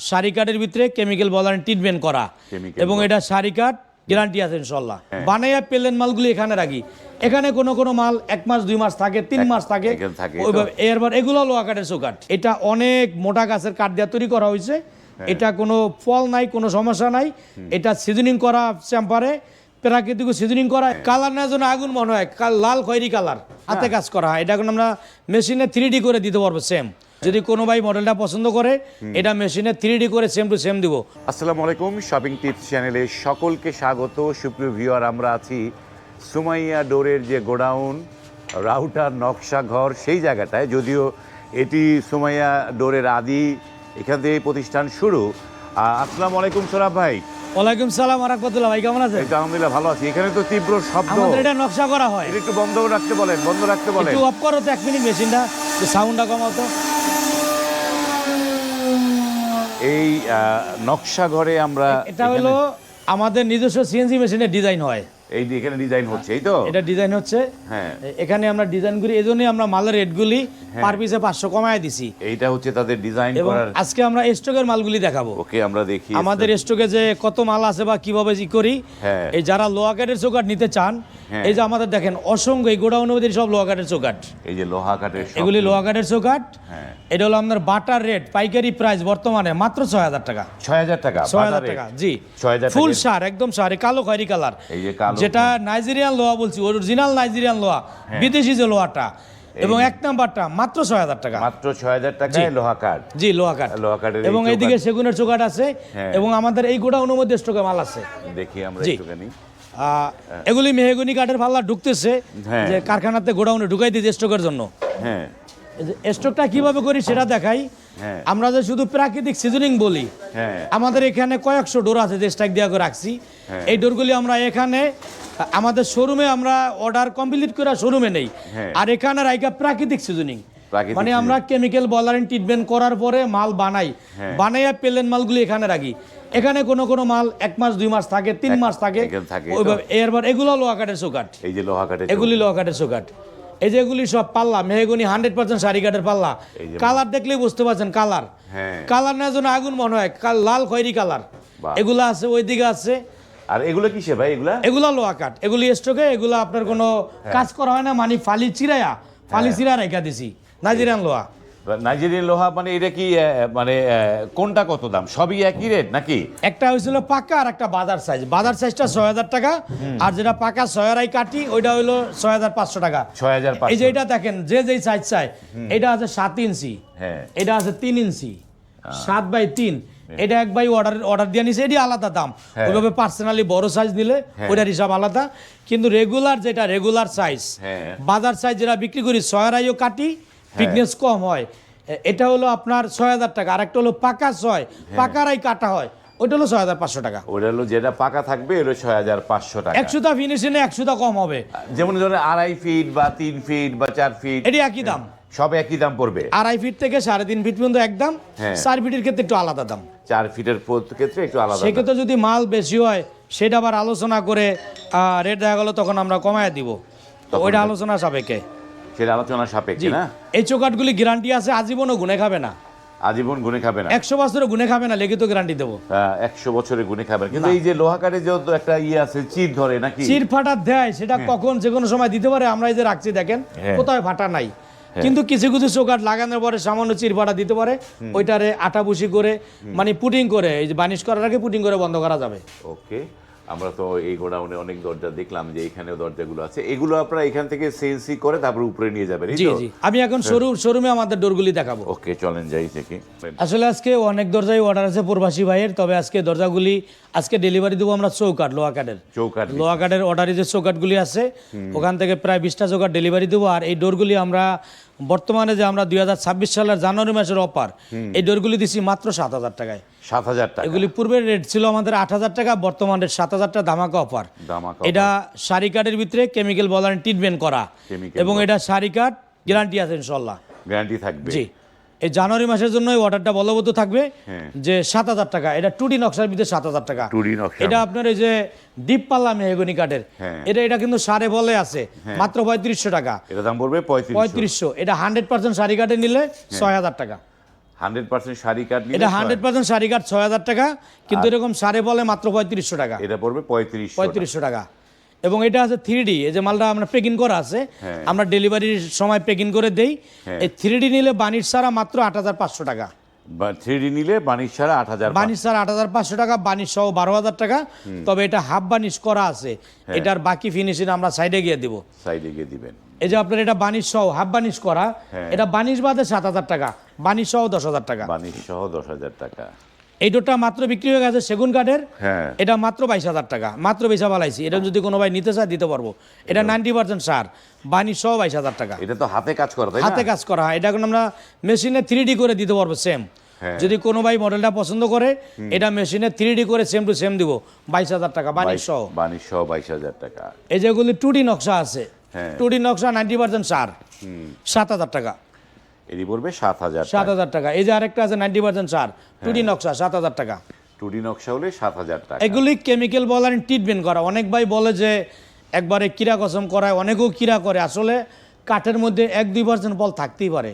শাড়ি কাঠের ভিতরে কেমিক্যাল বলার ট্রিটমেন্ট করা এবং এটা শাড়ি কাঠ গ্যারান্টি আছে ইনশাআল্লাহ। বানাইয়া পেলেন মালগুলি এখানে রাখি। এখানে কোনো কোনো মাল 1 মাস 2 মাস থাকে, 3 মাস থাকে। এরপর এগুলো লোহা কাঠের চৌকাঠ। এটা অনেক মোটা গাছের কাঠ দিয়ে তৈরি করা হয়েছে। এটা কোনো ফল নাই, কোনো সমস্যা নাই। এটা সিজনিং করা চেম্বারে, প্রাকৃতিক সিজনিং করা। কালার না যেন আগুন মনে হয়, লাল খয়েরি কালার হাতে কাজ করা হয়। এটা এখন আমরা মেশিনে 3D করে দিতে পারবো সেম। যদি কোনো ভাই মডেলটা পছন্দ করে এটা মেশিনে 3D করে সেম টু সেম দিব। আসসালামু আলাইকুম, শপিং টিপস চ্যানেলে সকলকে স্বাগত। সুপ্রিয় ভিউয়ার, আমরা আছি সুমাইয়া ডোরের যে গোডাউন, রাউটার নকশা ঘর, সেই জায়গাটায়। যদিও এটি সুমাইয়া ডোরের আদি, এখান থেকে প্রতিষ্ঠান শুরু। আসসালামু আলাইকুম সোরাব ভাই। ওয়ালাইকুম সালাম ওয়া রাহমাতুল্লাহ। ভাই কেমন আছেন? আলহামদুলিল্লাহ ভালো আছি। এখানে তো তীব্র শব্দ। আমাদের এটা নকশা করা হয়। এটা একটু বন্ধ রাখতে বলেন, বন্ধ রাখতে বলেন। একটু অফ করো তো 1 মিনিট মেশিনটা, সাউন্ডটা কমাও তো। এই নকশা ঘরে আমরা, এটা হলো আমাদের নিজস্ব সিএনসি মেশিনের ডিজাইন হয়। এই যে এখানে ডিজাইন হচ্ছে, এই তো এটা ডিজাইন হচ্ছে। হ্যাঁ, এখানে আমরা ডিজাইন করি, এজন্যই আমরা মালের রেটগুলি পার পিসে 500 কমায় দিছি। এইটা হচ্ছে তাদের ডিজাইন এবং করার। আজকে আমরা স্টকের মালগুলি দেখাবো। ওকে, আমরা দেখি আমাদের স্টকে যে কত মাল আছে বা কিভাবে ই করি। হ্যাঁ, এই যারা লোহা কাঠের চৌকাঠ নিতে চান, এই যে আমাদের দেখেন অসংখ্য এই গোডাউনের মধ্যে সব লোহা কাঠের চৌকাঠ। এই যে লোহা কাঠের, এগুলি লোহা কাঠের চৌকাঠ। হ্যাঁ, এটা হলো আপনার বাটার রেট, পাইকারি প্রাইস বর্তমানে মাত্র 6000 টাকা। 6000 টাকা, 6000 টাকা, জি। 6000 ফুল সার, একদম সার, কালো খয়েরি কালার। এই যে কালো, যেটা নাইজেরিয়ান লোহা বলছি, অরিজিনাল নাইজেরিয়ান লোহা, বিদেশি যে লোহাটা। এবং 1 নাম্বারটা মাত্র 6000 টাকা, মাত্র 6000 টাকায় লোহা কাঠ। জি, লোহা কাঠ। লোহা কাঠের এবং এইদিকে সেগুনের চৌকাঠ আছে। এবং আমাদের এই গোডাউনের মধ্যে স্টকে মাল আছে। দেখি আমরা একটুখানি। এগুলি মেহগনি কাঠের পাল্লা ঢুকতেছে, যে কারখানাতে গোডাউনে ঢুকাই দিয়েছে স্টকের জন্য। হ্যাঁ, স্টকটা কিভাবে করি সেটা দেখাই। আমরা যে শুধু প্রাকৃতিক সিজনিং বলি, আমাদের এখানে কয়েকশো ডোর আছে যে স্ট্রাইক দেওয়া করে রাখছি। এই ডোরগুলি আমরা এখানে আমাদের শোরুমে আমরা অর্ডার কমপ্লিট করে শোরুমে নেই। আর এখানে রাইকা প্রাকৃতিক সিজনিং, মানে আমরা কেমিক্যাল বলারিং ট্রিটমেন্ট করার পরে মাল বানাই, বানাইয়া পেলেন মালগুলি এখানে রাখি। এখানে কোনো কোনো মাল 1 মাস 2 মাস থাকে, 3 মাস থাকে। এরপর এগুলো লোহা কাঠের চৌকাঠ। এই যে লোহা কাঠের, এগুলি লোহা কাঠের চৌকাঠ। এই যে এগুলি সব পাল্লা মেহগনি 100% শাড়ি কাঠের পাল্লা। কালার দেখলেই বুঝতে পারছেন, কালার কালার না যেন আগুন মনে হয়, লাল খয়েরি কালার। এগুলা আছে, ওইদিকে আছে। আর এগুলো কিসে ভাই? এগুলা লোহা কাঠ, এগুলি স্টকে। এগুলা আপনার কোনো কাজ করা হয় না, মানে ফালি চিরায়া রেখা দিছি। নাইজেরিয়ান লোহা, নাইজেরিয়ান লোহা। মানে এটা কি, মানে কোনটা কত দাম? সবই একই রেট নাকি? একটা হয়েছিল পাকা আর একটা বাজার সাইজ। বাজার সাইজটা 6000 টাকা, আর যেটা পাকা 6 কাটি ওইটা হইলো 6500 টাকা। 6500। এই যে এটা দেখেন, যে যেই সাইজ চাই, এটা আছে 7 ইঞ্চি, এটা আছে 3 ইঞ্চি, 7x3। এটা এক ভাই অর্ডার দিয়ে নিছে, এটি আলাদা দাম। ওইভাবে পার্সোনালি বড় সাইজ নিলে ওইটার হিসাব আলাদা। কিন্তু রেগুলার যেটা রেগুলার সাইজ, বাজার সাইজ যেটা বিক্রি করি 6 কাটি, ফিটনেস কম হয়, এটা হলো আপনার 6000 টাকা। আর একটা হলো পাকা 6, পাকারাই কাটা হয়, ওইটা হলো 6500 টাকা। ওটা হলো যেটা পাকা থাকবে, ওটা 6500 টাকা। 100টা ফিনিশিংয়ে 100টা কম হবে। যেমন ধরেন 2.5 ফিট বা 3 ফিট বা 4 ফিট, এটি একই দাম, সব একই দাম পড়বে। 2.5 ফিট থেকে 3.5 ফিট পর্যন্ত একদম। 4 ফিটের ক্ষেত্রে একটু আলাদা দাম। 4 ফিটের ক্ষেত্রে একটু আলাদা। সেক্ষেত্রে যদি মাল বেশি হয়, সেটা আবার আলোচনা করে রেট দেখা গেল, তখন আমরা কমায় দিব। ওইটা আলোচনা সাপেক্ষে, সেটা আলোচনা সাপেক্ষে না। এই চৌকাঠগুলি গ্যারান্টি আছে, আজীবনও গুনে খাবে না। আজীবন গুনে খাবে না, 100 বছরে গুনে খাবে না, লিখিত গ্যারান্টি দেবো। 100 বছরে গুনে খাবে না। কিন্তু এই যে লোহা কাঠে যে একটা আছে, চির ধরে নাকি? চির ফাটা দেয়, সেটা কখন যে কোনো সময় দিতে পারে। আমরা এই যে রাখছি দেখেন, কোথায় ফাটা নাই। কিন্তু কিছু কিছু চৌকাঠ লাগানোর পরে সামান্য চির ফাটা দিতে পারে। ওইটারে আটা বুসি করে, মানে পুটিং করে, এই যে বানিশ করার আগে পুটিং করে বন্ধ করা যাবে। ওকে, আমরা তো এই গোডাউনে অনেক দরজা দেখলাম, যে এখানেও দরজাগুলো আছে। এগুলো আপনারা এখান থেকে সিএনসি করে তারপর উপরে নিয়ে যাবেন? জি জি, আমি এখন শোরুমে আমাদের ডোরগুলি দেখাবো। ওকে, চলেন যাই দেখি। আসলে আজকে অনেক দরজায় অর্ডার আছে প্রবাসী ভাইয়ের, তবে আজকে দরজাগুলি আজকে ডেলিভারি দেবো আমরা চৌকাঠ, লোহা কাঠের অর্ডারে যে চৌকাঠগুলি আছে, ওখান থেকে প্রায় 20টা চৌকাঠ ডেলিভারি দেবো। আর এই ডোরগুলি আমরা বর্তমানে যে আমরা 2026 সালের জানুয়ারি মাসের অফার, এই ডোরগুলি দিচ্ছি মাত্র 7000 টাকায়। 7000 টাকা। এগুলি পূর্বের রেট ছিল আমাদের 8000 টাকা, বর্তমানে 7000 টাকা ধামাকা অফার। এটা শাড়ি কাঠের ভিতরে কেমিক্যাল বলারিং ট্রিটমেন্ট করা, এবং এটা শাড়ি কাঠ গ্যারান্টি আছে ইনশাআল্লাহ। গ্যারান্টি থাকবে, জি। এই জানুয়ারি মাসের জন্য এই অর্ডারটা বলবৎ থাকবে, যে 7000 টাকা। এটা 2D নকশার ভিতরে 7000 টাকা। এটা আপনার এই যে ডিপ পাল্লা মেহগনি কাঠের, এটা কিন্তু সাড়ে বলে আছে, মাত্র 3500 টাকা। এটা দাম পড়বে 3500। এটা 100% শাড়ি কাঠে নিলে 6000 টাকা। 100% সারি কাঠ নিলে এটা 100% সারি কাঠ 6000 টাকা, কিন্তু এরকম সারে বলে মাত্র 3500 টাকা। এটা পড়বে 3500 টাকা। এবং এটা আছে 3D, এই যে মালটা আমরা প্যাকিং করা আছে, আমরা ডেলিভারির সময় প্যাকিং করে দেই। এই 3D নিলে বানিশ ছাড়া মাত্র 8500 টাকা। 3D নিলে বানিশ ছাড়া 8000, বানিশ ছাড়া 8500 টাকা, বানিশ সহ 12000 টাকা। তবে এটা হাফ বানিশ করা আছে, এটার বাকি ফিনিশিং আমরা সাইডে গিয়ে দিব। সাইডে গিয়ে দিবেন। এই যে আপনার এটা বানিশ সহ হাফ বানিশ করা, এটা বানিশ বাদে 7000 টাকা, বানিশ সহ 10000 টাকা। বানিশ সহ 10000 টাকা। এই ডোরটা মাত্র বিক্রি হয়ে গেছে সেগুন কাঠের, হ্যাঁ, এটা মাত্র 22000 টাকা, মাত্র বেচা বালাইছি। এটা যদি কোনো ভাই নিতে চায় দিতে পারবো। এটা 90% সার, বানিশ সহ 22000 টাকা। এটা তো হাতে কাজ করা, তাই না? হাতে কাজ করা হয়। এটা এখন আমরা মেশিনে 3D করে দিতে পারবো সেম। যদি কোনো ভাই মডেলটা পছন্দ করে, এটা মেশিনে 3D করে সেম টু সেম দিব 22000 টাকা, বানিশ সহ। বানিশ সহ 22000 টাকা। এই যেগুলি 2D নকশা আছে, 2D নকশা 90% সার, 7000 টাকা। এটি পড়বে 7000 টাকা। এই যে আরেকটা আছে 90% সার, 2D নকশা 7000 টাকা। 2D নকশা হলে 7000 টাকা। এগুলি কেমিক্যাল বলারিং ট্রিটমেন্ট করা। অনেক ভাই বলে যে একবারে কিরা কসম করায়, অনেকেও কিরা করে। আসলে কাঠের মধ্যে 1-2% ফল থাকতেই পারে।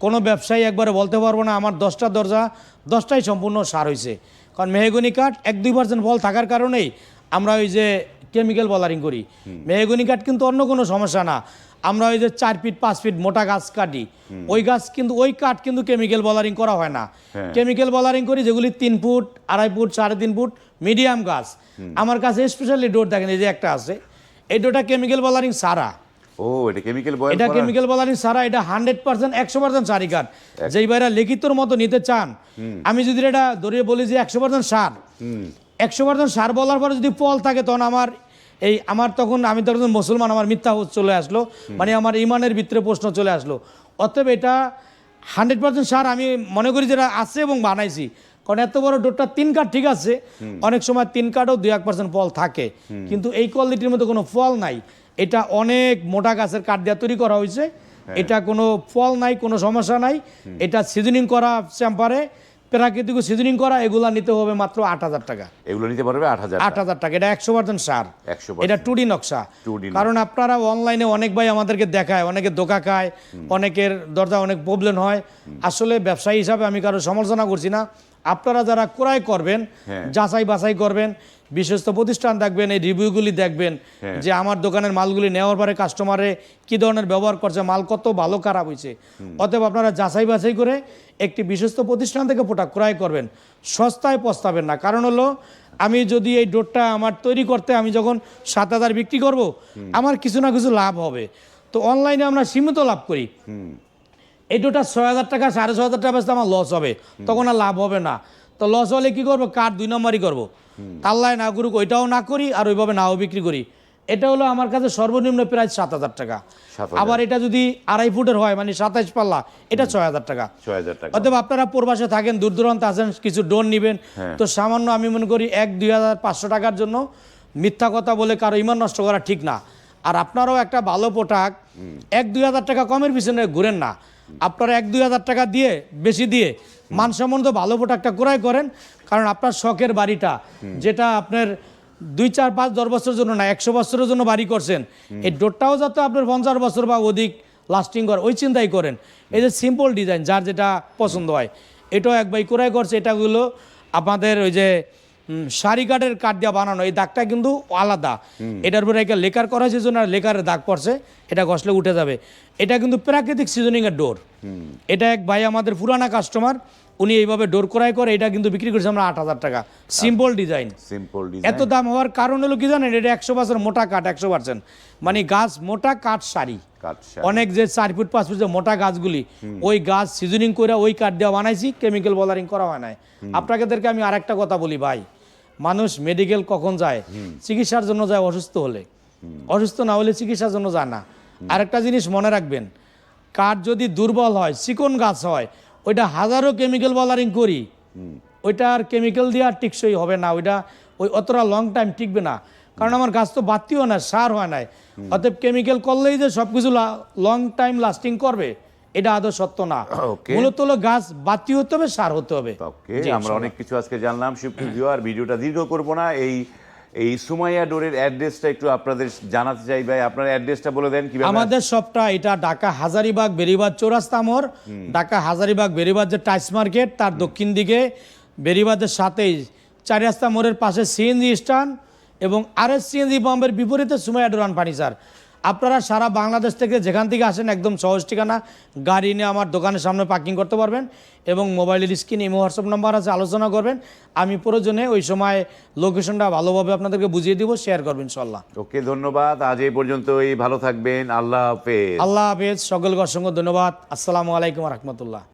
কোনো ব্যবসায়ী একবারে বলতে পারবো না আমার 10টা দরজা 10টাই সম্পূর্ণ সার হয়েছে, কারণ মেহগনি কাঠ 1-2% ফল থাকার কারণেই আমরা ওই যে কেমিক্যাল বলারিং করি। মেহগনি কাঠ কিন্তু অন্য কোনো সমস্যা না। আমরা ওই যে 4 ফিট 5 ফিট মোটা গাছ কাটি, ওই গাছ কিন্তু ওই কাঠ কিন্তু কেমিক্যাল বলারিং করা হয় না। কেমিক্যাল বলারিং করি যেগুলি 3 ফুট 2.5 ফুট 3.5 ফুট মিডিয়াম গাছ। আমার কাছে স্পেশালি ডোর দেখেন, এই যে একটা আছে, এই ডোরটা কেমিক্যাল বলারিং সারা। ও, এটা কেমিক্যাল বয়াল করা? এটা কেমিক্যাল বলারিং সারা, এটা 100% 100% সারি কাঠ। যেই ভাইরা লিখিতর মতো নিতে চান, আমি যদি এটা ধরে বলি যে 100% সার, 100% সার বলার পরে যদি ফল থাকে, তখন আমার তখন আমি তখন মুসলমান, আমার মিথ্যা চলে আসলো, মানে আমার ইমানের ভিতরে প্রশ্ন চলে আসলো। অতএব এটা 100% সার আমি মনে করি যেটা আছে এবং বানাইছি। কারণ এত বড় ডোরটা 3 কাঠ ঠিক আছে, অনেক সময় 3 কাঠও 2-1% ফল থাকে, কিন্তু এই কোয়ালিটির মধ্যে কোনো ফল নাই। এটা অনেক মোটা গাছের কাঠ দিয়ে তৈরি করা হয়েছে। এটা কোনো ফল নাই, কোনো সমস্যা নাই। এটা সিজনিং করা চেম্বারে, প্রাকৃতিক সিজনিং করা, এগুলা নিতে হবে মাত্র 8000 টাকা। এগুলো নিতে পারবে 8000 টাকা। এটা 100% সার, 100%। এটা 2D নকশা। কারণ আপনারা অনলাইনে অনেক ভাই আমাদেরকে দেখায়, অনেকে ধোঁকা খায়, অনেকের দরজা অনেক প্রবলেম হয়। আসলে ব্যবসায়ী হিসাবে আমি কারো সমালোচনা করছি না। আপনারা যারা ক্রয় করবেন, যাচাই বাছাই করবেন, বিশ্বস্ত প্রতিষ্ঠান দেখবেন, এই রিভিউগুলি দেখবেন যে আমার দোকানের মালগুলি নেওয়ার পরে কাস্টমারে কি ধরনের ব্যবহার করছে, মাল কত ভালো খারাপ হয়েছে। অতএব আপনারা যাচাই বাছাই করে একটি বিশ্বস্ত প্রতিষ্ঠান থেকে প্রোডাক্ট ক্রয় করবেন, সস্তায় পস্তাবেন না। কারণ হলো আমি যদি এই ডোরটা আমার তৈরি করতে আমি যখন 7000 বিক্রি করব, আমার কিছু না কিছু লাভ হবে। তো অনলাইনে আমরা সীমিত লাভ করি। এই ডোরটা 6000 টাকা 6500 টাকা বেচতে আমার লস হবে, তখন আর লাভ হবে না। তো লস হলে কি করবো, কাঠ 2 নম্বরই করবো। আল্লাহ না করুক ওইটাও না করি, আর ওইভাবে নাও বিক্রি করি। এটা হলো আমার কাছে সর্বনিম্ন প্রাইস 7000 টাকা। আবার এটা যদি 2.5 ফুটের হয়, মানে 27 পাল্লা, এটা 6000 টাকা। অতএব আপনারা প্রবাসে থাকেন, দূর দূরান্তে আছেন, কিছু ডোর নিবেন, তো সামান্য আমি মনে করি 1-2500 টাকার জন্য মিথ্যা কথা বলে কারো ইমান নষ্ট করা ঠিক না। আর আপনারাও একটা ভালো প্রোডাক্ট 1-2000 টাকা কমের পিছনে ঘুরেন না। আপনারা 1-2000 টাকা দিয়ে, বেশি দিয়ে মানসম্মত ভালো প্রোডাক্টটা ক্রয় করেন। কারণ আপনার শখের বাড়িটা, যেটা আপনার 2-4-5-10 বছরের জন্য না, 100 বছরের জন্য বাড়ি করছেন, এই ডোরটাও যাতে আপনার 50 বছর বা অধিক লাস্টিং করে, ওই চিন্তাই করেন। এই যে সিম্পল ডিজাইন, যার যেটা পছন্দ হয়, এটাও এক ভাই ক্রয় করছে। এটাগুলো আপনাদের ওই যে সারি কাঠের কাঠ দিয়ে বানানো, এই দাগটা কিন্তু আলাদা। এটার উপরে একটা লেকার করা হয়েছে, জন্য লেকারের দাগ পড়ছে, এটা ঘষলে উঠে যাবে। এটা কিন্তু প্রাকৃতিক সিজনিংয়ের ডোর। এটা এক ভাই আমাদের পুরানা কাস্টমার, উনি এইভাবে ডোর ক্রয় করে, এটা কিন্তু বিক্রি করছে আমরা 8000 টাকা। Simple design. এত দাম হওয়ার কারণ হলো কি জানেন, এটা 100% মোটা কাঠ, 100%, মানে গাছ মোটা, কাঠ সারি। অনেক যে 4 ফুট 5 ফুট যে মোটা গাছগুলি, ওই গাছ সিজনিং করে ওই কাঠ দেওয়া বানাইছি, কেমিক্যাল বলারিং করা হয় না। আপনাদেরকে আমি আরেকটা কথা বলি ভাই, মানুষ মেডিকেল কখন যায়, চিকিৎসার জন্য যায় অসুস্থ হলে, অসুস্থ না হলে চিকিৎসার জন্য যায় না। আরেকটা জিনিস মনে রাখবেন, কাঠ যদি দুর্বল হয়, চিকন গাছ হয়, ওইটা হাজারো কেমিক্যাল বলারিং করি, ওইটা আর কেমিক্যাল দিয়ে আর টিকসই হবে না, ওইটা ওই অতটা লং টাইম টিকবে না। কারণ আমার গাছ তো বাতিও না, সার হয় না। অতএব কেমিক্যাল করলেই যে সবকিছু লং টাইম লাস্টিং করবে, এটা আদৌ সত্য না। মূলত হলো গাছ বাতি হতে হবে, সার হতে হবে। আমরা অনেক কিছু আজকে জানলাম। সুপ্রিয় ভিউয়ার, ভিডিওটা দীর্ঘ করব না। এই সুমাইয়া ডোরের অ্যাড্রেসটা একটু আপনাদের জানাতে চাই ভাই, আপনার অ্যাড্রেসটা বলে দেন কিভাবে। আমাদের শপটা এটা ঢাকা হাজারীবাগ বেরিবাদ চৌরাস্তা মোড়, ঢাকা হাজারীবাগ বেরিবাদ যে টাইস মার্কেট তার দক্ষিণ দিকে বেরিবাদের সাথেই 4 রাস্তা মোড়ের পাশে সিএনজি স্ট্যান্ড এবং আরএস সিএনজি পাম্পের বিপরীতে সুমাইয়া ডোর অ্যান্ড ফার্নিচার। আপনারা সারা বাংলাদেশ থেকে যেখান থেকে আসেন একদম সহজ ঠিকানা, গাড়ি নিয়ে আমার দোকানের সামনে পার্কিং করতে পারবেন এবং মোবাইলের স্ক্রিনে ইমো হোয়াটসঅ্যাপ নাম্বার আছে, আলোচনা করবেন। আমি প্রয়োজনে ওই সময় লোকেশনটা ভালোভাবে আপনাদেরকে বুঝিয়ে দিব, শেয়ার করবেন ইনশাল্লাহ। ওকে, ধন্যবাদ, আজ এই পর্যন্তই, ভালো থাকবেন, আল্লাহ হাফেজ। আল্লাহ হাফেজ, সকলকে অসংখ্য ধন্যবাদ। আসসালামু আলাইকুম রহমতুল্লাহ।